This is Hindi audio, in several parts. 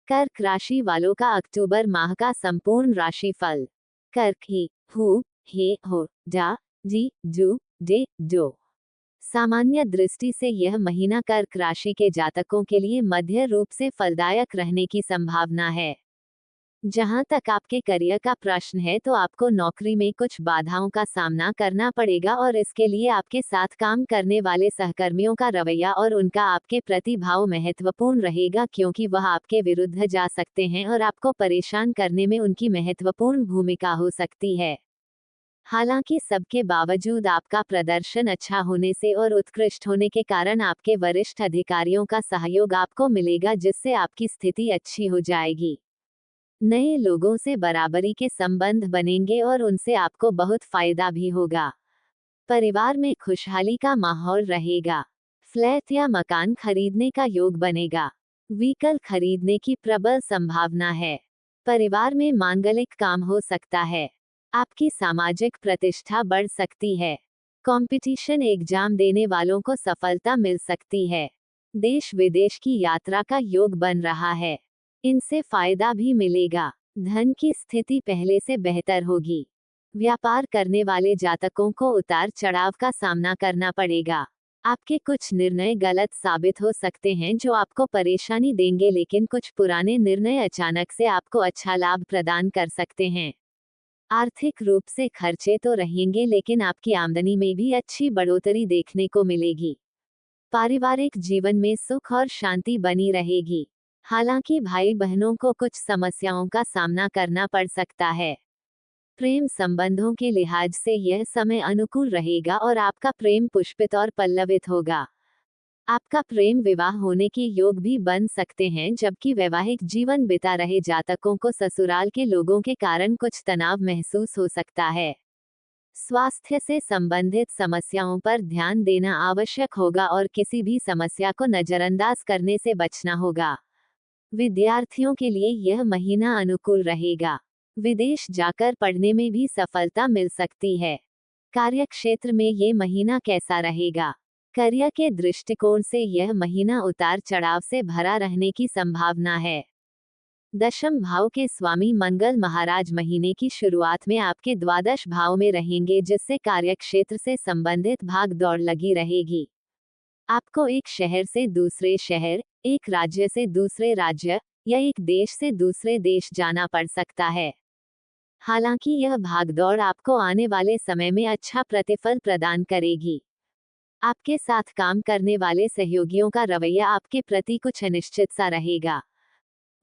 कर्क राशि वालों का अक्टूबर माह का संपूर्ण राशिफल। कर्क ही हु हे हो डा जी जू डे डो। सामान्य दृष्टि से यह महीना कर्क राशि के जातकों के लिए मध्य रूप से फलदायक रहने की संभावना है। जहां तक आपके करियर का प्रश्न है तो आपको नौकरी में कुछ बाधाओं का सामना करना पड़ेगा और इसके लिए आपके साथ काम करने वाले सहकर्मियों का रवैया और उनका आपके प्रति भाव महत्वपूर्ण रहेगा, क्योंकि वह आपके विरुद्ध जा सकते हैं और आपको परेशान करने में उनकी महत्वपूर्ण भूमिका हो सकती है। हालांकि सबके बावजूद आपका प्रदर्शन अच्छा होने से और उत्कृष्ट होने के कारण आपके वरिष्ठ अधिकारियों का सहयोग आपको मिलेगा, जिससे आपकी स्थिति अच्छी हो जाएगी। नए लोगों से बराबरी के संबंध बनेंगे और उनसे आपको बहुत फायदा भी होगा। परिवार में खुशहाली का माहौल रहेगा। फ्लैट या मकान खरीदने का योग बनेगा। व्हीकल खरीदने की प्रबल संभावना है। परिवार में मांगलिक काम हो सकता है। आपकी सामाजिक प्रतिष्ठा बढ़ सकती है। कंपटीशन एग्जाम देने वालों को सफलता मिल सकती है। देश विदेश की यात्रा का योग बन रहा है, इनसे फायदा भी मिलेगा। धन की स्थिति पहले से बेहतर होगी। व्यापार करने वाले जातकों को उतार चढ़ाव का सामना करना पड़ेगा। आपके कुछ निर्णय गलत साबित हो सकते हैं जो आपको परेशानी देंगे, लेकिन कुछ पुराने निर्णय अचानक से आपको अच्छा लाभ प्रदान कर सकते हैं। आर्थिक रूप से खर्चे तो रहेंगे, लेकिन आपकी आमदनी में भी अच्छी बढ़ोतरी देखने को मिलेगी। पारिवारिक जीवन में सुख और शांति बनी रहेगी। हालांकि भाई बहनों को कुछ समस्याओं का सामना करना पड़ सकता है। प्रेम संबंधों के लिहाज से यह समय अनुकूल रहेगा और आपका प्रेम पुष्पित और पल्लवित होगा। आपका प्रेम विवाह होने के योग भी बन सकते हैं, जबकि वैवाहिक जीवन बिता रहे जातकों को ससुराल के लोगों के कारण कुछ तनाव महसूस हो सकता है। स्वास्थ्य से संबंधित समस्याओं पर ध्यान देना आवश्यक होगा और किसी भी समस्या को नजरअंदाज करने से बचना होगा। विद्यार्थियों के लिए यह महीना अनुकूल रहेगा। विदेश जाकर पढ़ने में भी सफलता मिल सकती है। कार्यक्षेत्र में ये महीना कैसा रहेगा? करियर के दृष्टिकोण से यह महीना उतार चढ़ाव से भरा रहने की संभावना है। दशम भाव के स्वामी मंगल महाराज महीने की शुरुआत में आपके द्वादश भाव में रहेंगे, जिससे कार्यक्षेत्र से संबंधित भाग दौड़ लगी रहेगी। आपको एक शहर से दूसरे शहर, एक राज्य से दूसरे राज्य या एक देश से दूसरे देश जाना पड़ सकता है। हालांकि यह भागदौड़ आपको आने वाले समय में अच्छा प्रतिफल प्रदान करेगी। आपके साथ काम करने वाले सहयोगियों का रवैया आपके प्रति कुछ अनिश्चित सा रहेगा।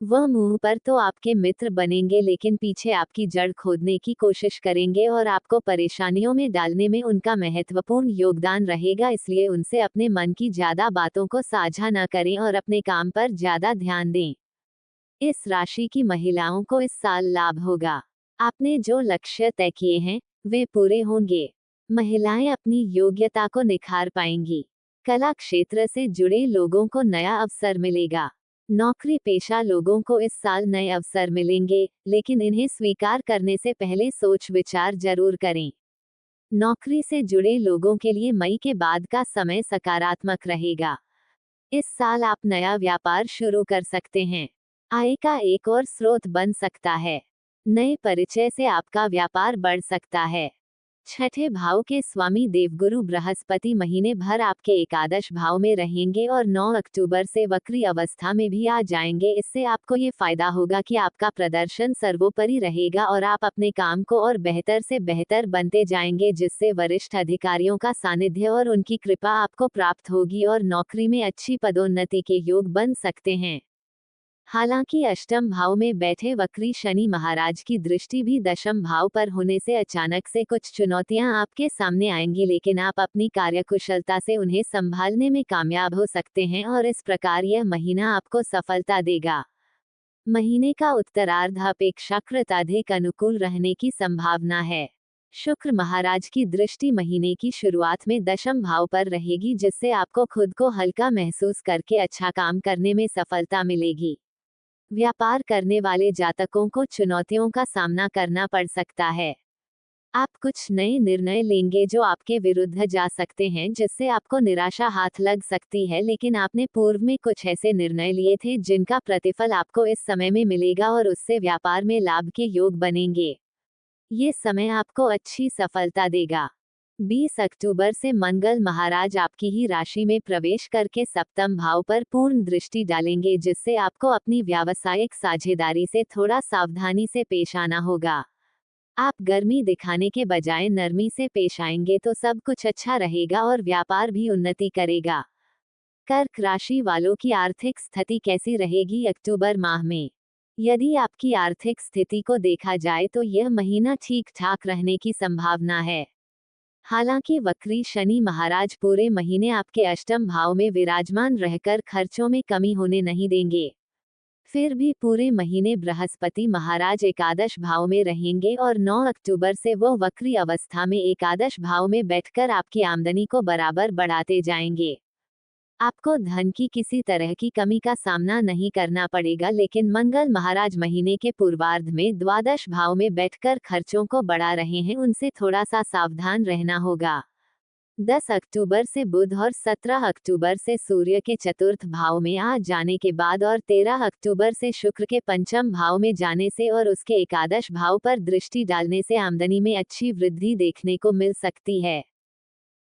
वह मुंह पर तो आपके मित्र बनेंगे, लेकिन पीछे आपकी जड़ खोदने की कोशिश करेंगे और आपको परेशानियों में डालने में उनका महत्वपूर्ण योगदान रहेगा। इसलिए उनसे अपने मन की ज्यादा बातों को साझा न करें और अपने काम पर ज्यादा ध्यान दें। इस राशि की महिलाओं को इस साल लाभ होगा। आपने जो लक्ष्य तय किए हैं वे पूरे होंगे। महिलाएं अपनी योग्यता को निखार पाएंगी। कला क्षेत्र से जुड़े लोगों को नया अवसर मिलेगा। नौकरी पेशा लोगों को इस साल नए अवसर मिलेंगे, लेकिन इन्हें स्वीकार करने से पहले सोच विचार जरूर करें। नौकरी से जुड़े लोगों के लिए मई के बाद का समय सकारात्मक रहेगा। इस साल आप नया व्यापार शुरू कर सकते हैं। आय का एक और स्रोत बन सकता है। नए परिचय से आपका व्यापार बढ़ सकता है। छठे भाव के स्वामी देवगुरु बृहस्पति महीने भर आपके एकादश भाव में रहेंगे और 9 अक्टूबर से वक्री अवस्था में भी आ जाएंगे। इससे आपको ये फायदा होगा कि आपका प्रदर्शन सर्वोपरि रहेगा और आप अपने काम को और बेहतर से बेहतर बनते जाएंगे, जिससे वरिष्ठ अधिकारियों का सानिध्य और उनकी कृपा आपको प्राप्त होगी और नौकरी में अच्छी पदोन्नति के योग बन सकते हैं। हालांकि अष्टम भाव में बैठे वक्री शनि महाराज की दृष्टि भी दशम भाव पर होने से अचानक से कुछ चुनौतियां आपके सामने आएंगी, लेकिन आप अपनी कार्यकुशलता से उन्हें संभालने में कामयाब हो सकते हैं और इस प्रकार यह महीना आपको सफलता देगा। महीने का उत्तरार्ध अपेक्षाकृत अधिक अनुकूल रहने की संभावना है। शुक्र महाराज की दृष्टि महीने की शुरुआत में दशम भाव पर रहेगी, जिससे आपको खुद को हल्का महसूस करके अच्छा काम करने में सफलता मिलेगी। व्यापार करने वाले जातकों को चुनौतियों का सामना करना पड़ सकता है। आप कुछ नए निर्णय लेंगे जो आपके विरुद्ध जा सकते हैं, जिससे आपको निराशा हाथ लग सकती है, लेकिन आपने पूर्व में कुछ ऐसे निर्णय लिए थे जिनका प्रतिफल आपको इस समय में मिलेगा और उससे व्यापार में लाभ के योग बनेंगे। ये समय आपको अच्छी सफलता देगा। 20 अक्टूबर से मंगल महाराज आपकी ही राशि में प्रवेश करके सप्तम भाव पर पूर्ण दृष्टि डालेंगे, जिससे आपको अपनी व्यावसायिक साझेदारी से थोड़ा सावधानी से पेश आना होगा। आप गर्मी दिखाने के बजाय नरमी से पेश आएंगे तो सब कुछ अच्छा रहेगा और व्यापार भी उन्नति करेगा। कर्क राशि वालों की आर्थिक स्थिति कैसी रहेगी अक्टूबर माह में? यदि आपकी आर्थिक स्थिति को देखा जाए तो यह महीना ठीक ठाक रहने की संभावना है। हालांकि वक्री शनि महाराज पूरे महीने आपके अष्टम भाव में विराजमान रहकर खर्चों में कमी होने नहीं देंगे। फिर भी पूरे महीने बृहस्पति महाराज एकादश भाव में रहेंगे और 9 अक्टूबर से वो वक्री अवस्था में एकादश भाव में बैठकर आपकी आमदनी को बराबर बढ़ाते जाएंगे। आपको धन की किसी तरह की कमी का सामना नहीं करना पड़ेगा, लेकिन मंगल महाराज महीने के पूर्वार्ध में द्वादश भाव में बैठकर खर्चों को बढ़ा रहे हैं, उनसे थोड़ा सा सावधान रहना होगा। 10 अक्टूबर से बुध और 17 अक्टूबर से सूर्य के चतुर्थ भाव में आ जाने के बाद और 13 अक्टूबर से शुक्र के पंचम भाव में जाने से और उसके एकादश भाव पर दृष्टि डालने से आमदनी में अच्छी वृद्धि देखने को मिल सकती है।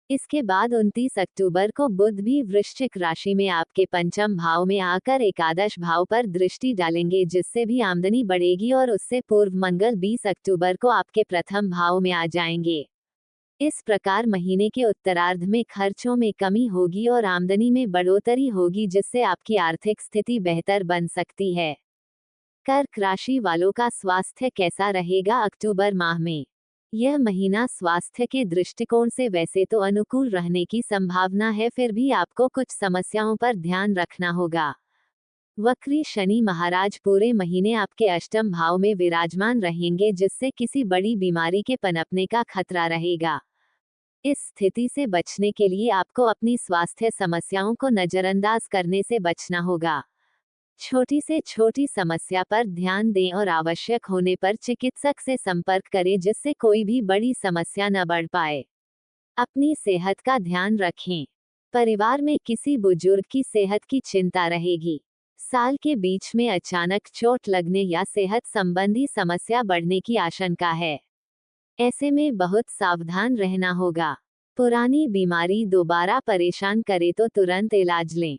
इसके बाद 29 अक्टूबर को बुध भी वृश्चिक राशि में आपके पंचम भाव में आकर एकादश भाव पर दृष्टि डालेंगे, जिससे भी आमदनी बढ़ेगी और उससे पूर्व मंगल 20 अक्टूबर को आपके प्रथम भाव में आ जाएंगे। इस प्रकार महीने के उत्तरार्ध में खर्चों में कमी होगी और आमदनी में बढ़ोतरी होगी, जिससे आपकी आर्थिक स्थिति बेहतर बन सकती है। कर्क राशि वालों का स्वास्थ्य कैसा रहेगा अक्टूबर माह में? यह महीना स्वास्थ्य के दृष्टिकोण से वैसे तो अनुकूल रहने की संभावना है, फिर भी आपको कुछ समस्याओं पर ध्यान रखना होगा। वक्री शनि महाराज पूरे महीने आपके अष्टम भाव में विराजमान रहेंगे, जिससे किसी बड़ी बीमारी के पनपने का खतरा रहेगा। इस स्थिति से बचने के लिए आपको अपनी स्वास्थ्य समस्याओं को नजरअंदाज करने से बचना होगा। छोटी से छोटी समस्या पर ध्यान दें और आवश्यक होने पर चिकित्सक से संपर्क करें, जिससे कोई भी बड़ी समस्या न बढ़ पाए। अपनी सेहत का ध्यान रखें। परिवार में किसी बुजुर्ग की सेहत की चिंता रहेगी। साल के बीच में अचानक चोट लगने या सेहत संबंधी समस्या बढ़ने की आशंका है। ऐसे में बहुत सावधान रहना होगा। पुरानी बीमारी दोबारा परेशान करे तो तुरंत इलाज लें।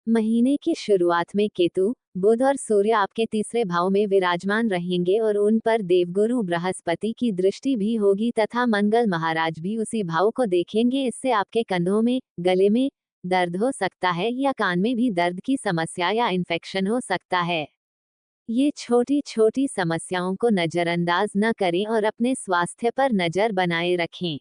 महीने की शुरुआत में केतु, बुध और सूर्य आपके तीसरे भाव में विराजमान रहेंगे और उन पर देवगुरु बृहस्पति की दृष्टि भी होगी तथा मंगल महाराज भी उसी भाव को देखेंगे। इससे आपके कंधों में, गले में दर्द हो सकता है या कान में भी दर्द की समस्या या इन्फेक्शन हो सकता है। ये छोटी छोटी समस्याओं को नजरअंदाज न करें और अपने स्वास्थ्य पर नजर बनाए रखें।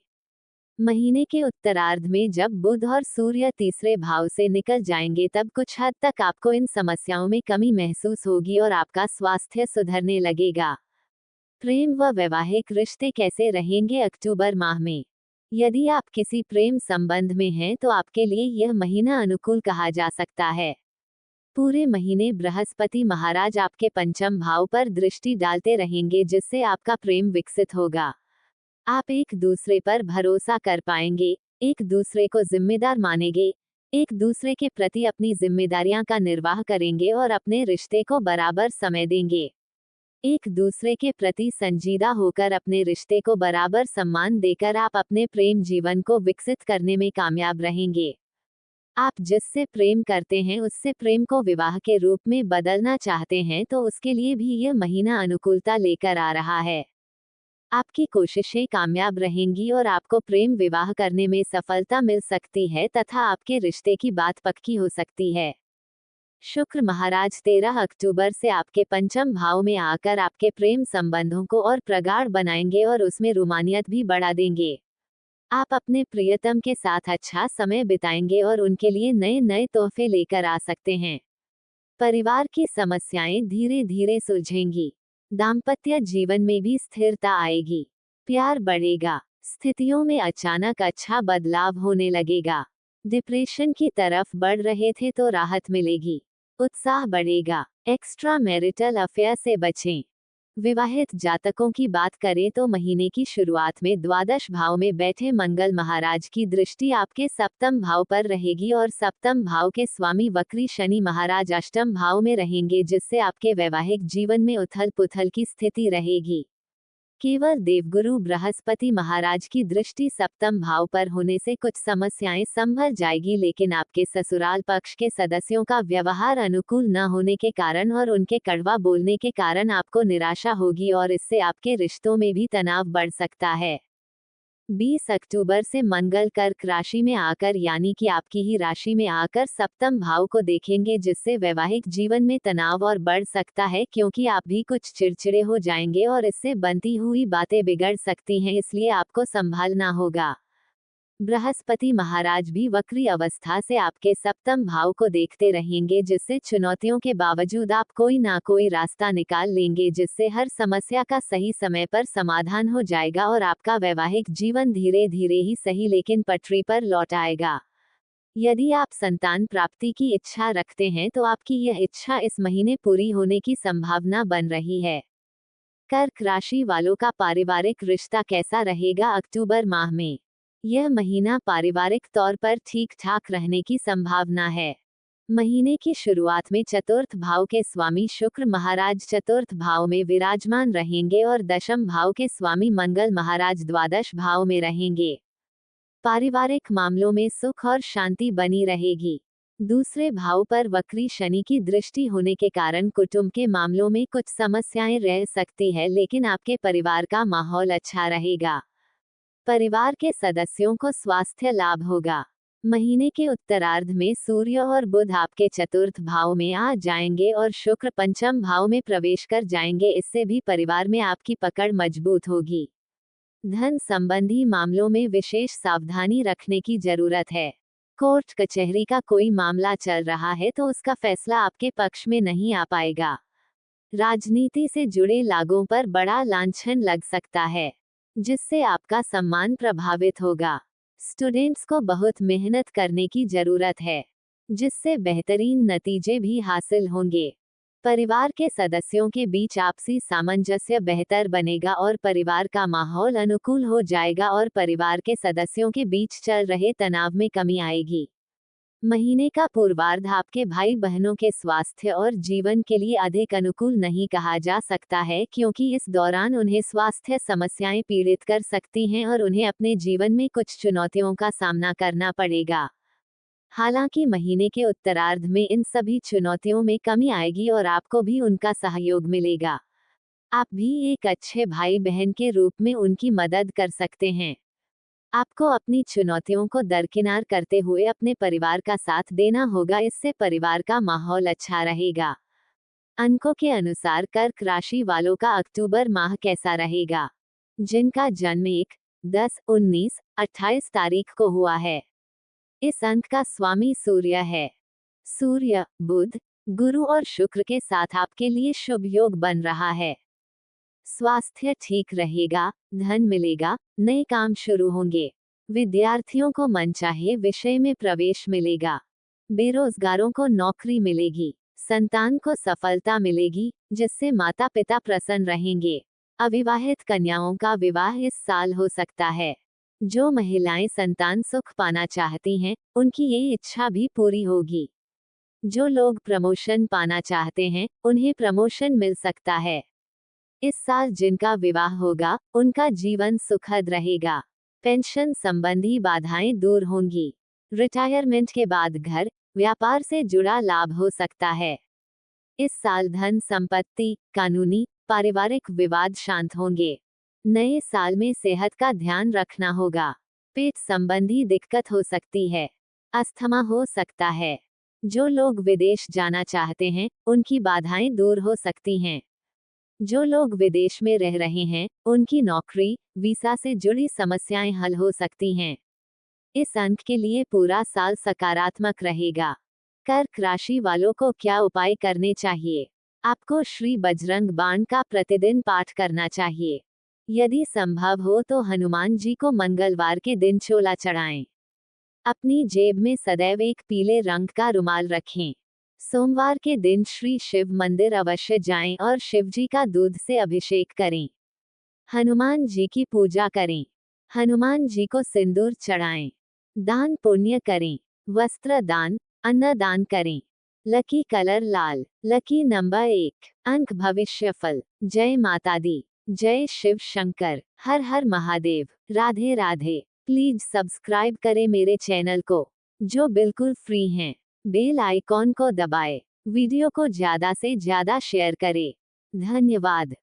महीने के उत्तरार्ध में जब बुध और सूर्य तीसरे भाव से निकल जाएंगे तब कुछ हद तक आपको इन समस्याओं में कमी महसूस होगी और आपका स्वास्थ्य सुधरने लगेगा। प्रेम व वैवाहिक रिश्ते कैसे रहेंगे अक्टूबर माह में? यदि आप किसी प्रेम संबंध में हैं तो आपके लिए यह महीना अनुकूल कहा जा सकता है। पूरे महीने बृहस्पति महाराज आपके पंचम भाव पर दृष्टि डालते रहेंगे, जिससे आपका प्रेम विकसित होगा। आप एक दूसरे पर भरोसा कर पाएंगे, एक दूसरे को जिम्मेदार मानेंगे, एक दूसरे के प्रति अपनी जिम्मेदारियां का निर्वाह करेंगे और अपने रिश्ते को बराबर समय देंगे। एक दूसरे के प्रति संजीदा होकर अपने रिश्ते को बराबर सम्मान देकर आप अपने प्रेम जीवन को विकसित करने में कामयाब रहेंगे। आप जिससे प्रेम करते हैं उससे प्रेम को विवाह के रूप में बदलना चाहते हैं तो उसके लिए भी यह महीना अनुकूलता लेकर आ रहा है। आपकी कोशिशें कामयाब रहेंगी और आपको प्रेम विवाह करने में सफलता मिल सकती है तथा आपके रिश्ते की बात पक्की हो सकती है। शुक्र महाराज 13 अक्टूबर से आपके पंचम भाव में आकर आपके प्रेम संबंधों को और प्रगाढ़ बनाएंगे और उसमें रोमानियत भी बढ़ा देंगे। आप अपने प्रियतम के साथ अच्छा समय बिताएंगे और उनके लिए नए नए तोहफे लेकर आ सकते हैं। परिवार की समस्याएं धीरे धीरे सुलझेंगी। दाम्पत्य जीवन में भी स्थिरता आएगी। प्यार बढ़ेगा। स्थितियों में अचानक अच्छा बदलाव होने लगेगा। डिप्रेशन की तरफ बढ़ रहे थे तो राहत मिलेगी। उत्साह बढ़ेगा। एक्स्ट्रा मैरिटल अफेयर से बचें। विवाहित जातकों की बात करें तो महीने की शुरुआत में द्वादश भाव में बैठे मंगल महाराज की दृष्टि आपके सप्तम भाव पर रहेगी और सप्तम भाव के स्वामी वक्री शनि महाराज अष्टम भाव में रहेंगे, जिससे आपके वैवाहिक जीवन में उथल पुथल की स्थिति रहेगी। केवल देवगुरु बृहस्पति महाराज की दृष्टि सप्तम भाव पर होने से कुछ समस्याएं संभल जाएगी, लेकिन आपके ससुराल पक्ष के सदस्यों का व्यवहार अनुकूल न होने के कारण और उनके कड़वा बोलने के कारण आपको निराशा होगी और इससे आपके रिश्तों में भी तनाव बढ़ सकता है। 20 अक्टूबर से मंगल कर्क राशि में आकर यानी कि आपकी ही राशि में आकर सप्तम भाव को देखेंगे, जिससे वैवाहिक जीवन में तनाव और बढ़ सकता है, क्योंकि आप भी कुछ चिड़चिड़े हो जाएंगे और इससे बनती हुई बातें बिगड़ सकती हैं, इसलिए आपको संभालना होगा। बृहस्पति महाराज भी वक्री अवस्था से आपके सप्तम भाव को देखते रहेंगे, जिससे चुनौतियों के बावजूद आप कोई ना कोई रास्ता निकाल लेंगे, जिससे हर समस्या का सही समय पर समाधान हो जाएगा और आपका वैवाहिक जीवन धीरे धीरे ही सही लेकिन पटरी पर लौट आएगा। यदि आप संतान प्राप्ति की इच्छा रखते हैं तो आपकी यह इच्छा इस महीने पूरी होने की संभावना बन रही है। कर्क राशि वालों का पारिवारिक रिश्ता कैसा रहेगा अक्टूबर माह में? यह महीना पारिवारिक तौर पर ठीक ठाक रहने की संभावना है। महीने की शुरुआत में चतुर्थ भाव के स्वामी शुक्र महाराज चतुर्थ भाव में विराजमान रहेंगे और दशम भाव के स्वामी मंगल महाराज द्वादश भाव में रहेंगे। पारिवारिक मामलों में सुख और शांति बनी रहेगी। दूसरे भाव पर वक्री शनि की दृष्टि होने के कारण कुटुंब के मामलों में कुछ समस्याएं रह सकती है, लेकिन आपके परिवार का माहौल अच्छा रहेगा। परिवार के सदस्यों को स्वास्थ्य लाभ होगा। महीने के उत्तरार्ध में सूर्य और बुध आपके चतुर्थ भाव में आ जाएंगे और शुक्र पंचम भाव में प्रवेश कर जाएंगे, इससे भी परिवार में आपकी पकड़ मजबूत होगी। धन संबंधी मामलों में विशेष सावधानी रखने की जरूरत है। कोर्ट कचहरी का कोई मामला चल रहा है तो उसका फैसला आपके पक्ष में नहीं आ पाएगा। राजनीति से जुड़े लोगों पर बड़ा लांछन लग सकता है, जिससे आपका सम्मान प्रभावित होगा। स्टूडेंट्स को बहुत मेहनत करने की जरूरत है, जिससे बेहतरीन नतीजे भी हासिल होंगे। परिवार के सदस्यों के बीच आपसी सामंजस्य बेहतर बनेगा और परिवार का माहौल अनुकूल हो जाएगा और परिवार के सदस्यों के बीच चल रहे तनाव में कमी आएगी। महीने का पूर्वार्ध आपके भाई बहनों के स्वास्थ्य और जीवन के लिए अधिक अनुकूल नहीं कहा जा सकता है, क्योंकि इस दौरान उन्हें स्वास्थ्य समस्याएं पीड़ित कर सकती हैं और उन्हें अपने जीवन में कुछ चुनौतियों का सामना करना पड़ेगा। हालांकि महीने के उत्तरार्ध में इन सभी चुनौतियों में कमी आएगी और आपको भी उनका सहयोग मिलेगा। आप भी एक अच्छे भाई बहन के रूप में उनकी मदद कर सकते हैं। आपको अपनी चुनौतियों को दरकिनार करते हुए अपने परिवार का साथ देना होगा, इससे परिवार का माहौल अच्छा रहेगा। अंकों के अनुसार कर्क राशि वालों का अक्टूबर माह कैसा रहेगा? जिनका जन्म 1, 10, 19, 28 तारीख को हुआ है, इस अंक का स्वामी सूर्य है। सूर्य, बुध, गुरु और शुक्र के साथ आपके लिए शुभ योग बन रहा है। स्वास्थ्य ठीक रहेगा, धन मिलेगा, नए काम शुरू होंगे। विद्यार्थियों को मनचाहे विषय में प्रवेश मिलेगा। बेरोजगारों को नौकरी मिलेगी। संतान को सफलता मिलेगी, जिससे माता पिता प्रसन्न रहेंगे। अविवाहित कन्याओं का विवाह इस साल हो सकता है। जो महिलाएं संतान सुख पाना चाहती हैं, उनकी ये इच्छा भी पूरी होगी। जो लोग प्रमोशन पाना चाहते हैं, उन्हें प्रमोशन मिल सकता है। इस साल जिनका विवाह होगा, उनका जीवन सुखद रहेगा। पेंशन संबंधी बाधाएं दूर होंगी। रिटायरमेंट के बाद घर, व्यापार से जुड़ा लाभ हो सकता है। इस साल धन संपत्ति, कानूनी, पारिवारिक विवाद शांत होंगे। नए साल में सेहत का ध्यान रखना होगा। पेट संबंधी दिक्कत हो सकती है। अस्थमा हो सकता है। जो लोग विदेश जाना चाहते हैं, उनकी बाधाएं दूर हो सकती हैं। जो लोग विदेश में रह रहे हैं, उनकी नौकरी, वीसा से जुड़ी समस्याएं हल हो सकती हैं। इस अंक के लिए पूरा साल सकारात्मक रहेगा। कर्क राशि वालों को क्या उपाय करने चाहिए? आपको श्री बजरंग बाण का प्रतिदिन पाठ करना चाहिए। यदि संभव हो तो हनुमान जी को मंगलवार के दिन छोला चढ़ाएं। अपनी जेब में सदैव एक पीले रंग का रुमाल रखें। सोमवार के दिन श्री शिव मंदिर अवश्य जाएं और शिव जी का दूध से अभिषेक करें। हनुमान जी की पूजा करें। हनुमान जी को सिंदूर चढ़ाएं। दान पुण्य करें। वस्त्र दान, अन्न दान करें। लकी कलर लाल। Lucky number 1। अंक भविष्यफल। जय माता दी। जय शिव शंकर। हर हर महादेव। राधे राधे। प्लीज सब्सक्राइब करें मेरे चैनल को, जो बिल्कुल फ्री हैं। बेल आइकॉन को दबाएं। वीडियो को ज्यादा से ज्यादा शेयर करें। धन्यवाद।